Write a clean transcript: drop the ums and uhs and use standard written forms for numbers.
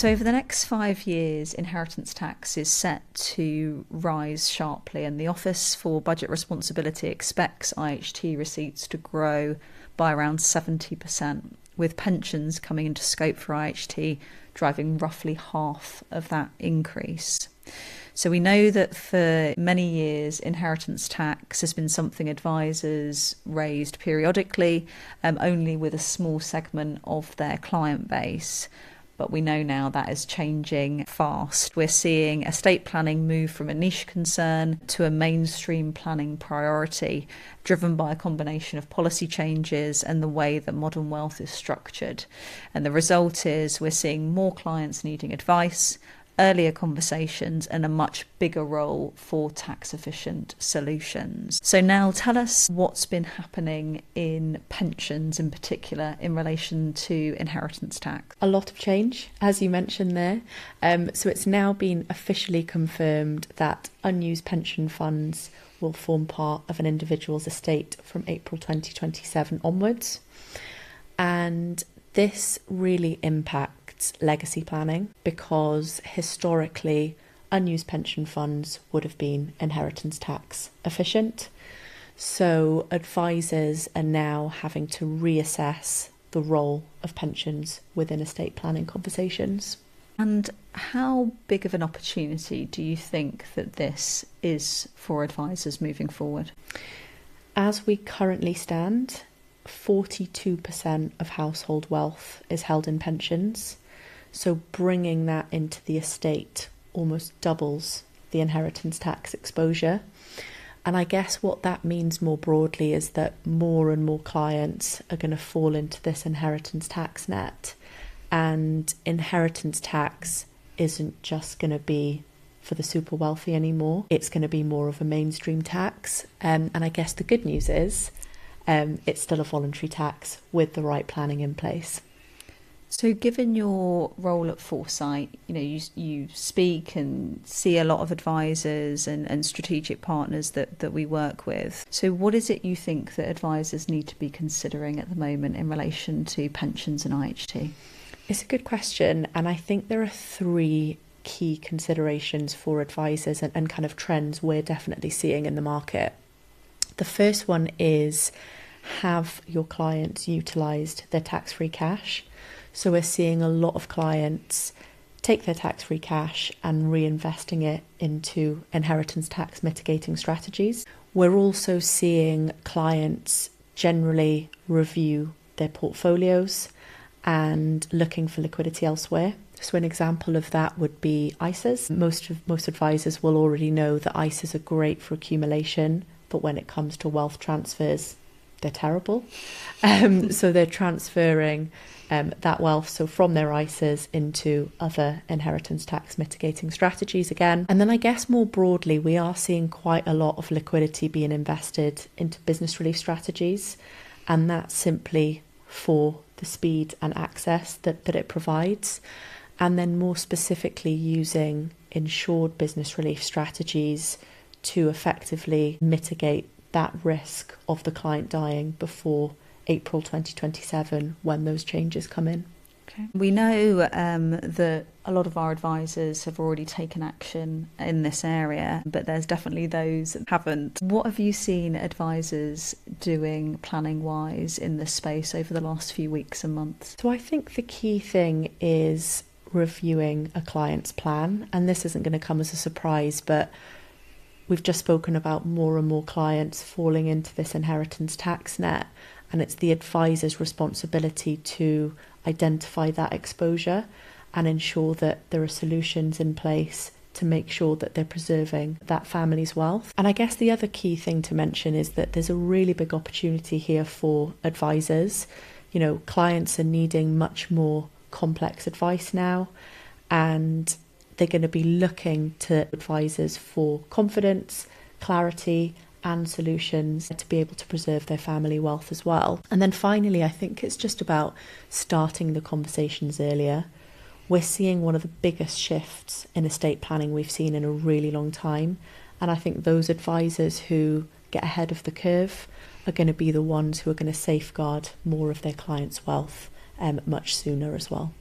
So over the next 5 years, inheritance tax is set to rise sharply, and the Office for Budget Responsibility expects IHT receipts to grow by around 70%, with pensions coming into scope for IHT driving roughly half of that increase. So we know that for many years, inheritance tax has been something advisors raised periodically, only with a small segment of their client base. But we know now that is changing fast. We're seeing estate planning move from a niche concern to a mainstream planning priority, driven by a combination of policy changes and the way that modern wealth is structured. And the result is we're seeing more clients needing advice, earlier conversations, and a much bigger role for tax-efficient solutions. So now tell us what's been happening in pensions in particular in relation to inheritance tax. A lot of change, as you mentioned there. So it's now been officially confirmed that unused pension funds will form part of an individual's estate from April 2027 onwards. And this really impacts legacy planning because historically unused pension funds would have been inheritance tax efficient. So advisors are now having to reassess the role of pensions within estate planning conversations. And how big of an opportunity do you think that this is for advisors moving forward? As we currently stand, 42% of household wealth is held in pensions. So bringing that into the estate almost doubles the inheritance tax exposure. And I guess what that means more broadly is that more and more clients are going to fall into this inheritance tax net. And inheritance tax isn't just going to be for the super wealthy anymore. It's going to be more of a mainstream tax. And I guess the good news is it's still a voluntary tax with the right planning in place. So given your role at Foresight, you speak and see a lot of advisors and strategic partners that we work with. So what is it you think that advisors need to be considering at the moment in relation to pensions and IHT? It's a good question. And I think there are three key considerations for advisors and kind of trends we're definitely seeing in the market. The first one is, have your clients utilised their tax-free cash? So we're seeing a lot of clients take their tax-free cash and reinvesting it into inheritance tax mitigating strategies. We're also seeing clients generally review their portfolios and looking for liquidity elsewhere. So an example of that would be ISAs. Most advisors will already know that ISAs are great for accumulation, but when it comes to wealth transfers, they're terrible. So they're transferring that wealth, so from their ISAs into other inheritance tax mitigating strategies again. And then I guess more broadly, we are seeing quite a lot of liquidity being invested into business relief strategies. And that's simply for the speed and access that it provides. And then more specifically using insured business relief strategies to effectively mitigate that risk of the client dying before April 2027 when those changes come in. Okay. We know that a lot of our advisors have already taken action in this area, but there's definitely those that haven't. What have you seen advisors doing planning-wise in this space over the last few weeks and months? So I think the key thing is reviewing a client's plan, and this isn't going to come as a surprise, but we've just spoken about more and more clients falling into this inheritance tax net, and it's the advisor's responsibility to identify that exposure and ensure that there are solutions in place to make sure that they're preserving that family's wealth. And I guess the other key thing to mention is that there's a really big opportunity here for advisors. Clients are needing much more complex advice now, and they're going to be looking to advisors for confidence, clarity, and solutions to be able to preserve their family wealth as well. And then finally, I think it's just about starting the conversations earlier. We're seeing one of the biggest shifts in estate planning we've seen in a really long time. And I think those advisors who get ahead of the curve are going to be the ones who are going to safeguard more of their clients' wealth much sooner as well.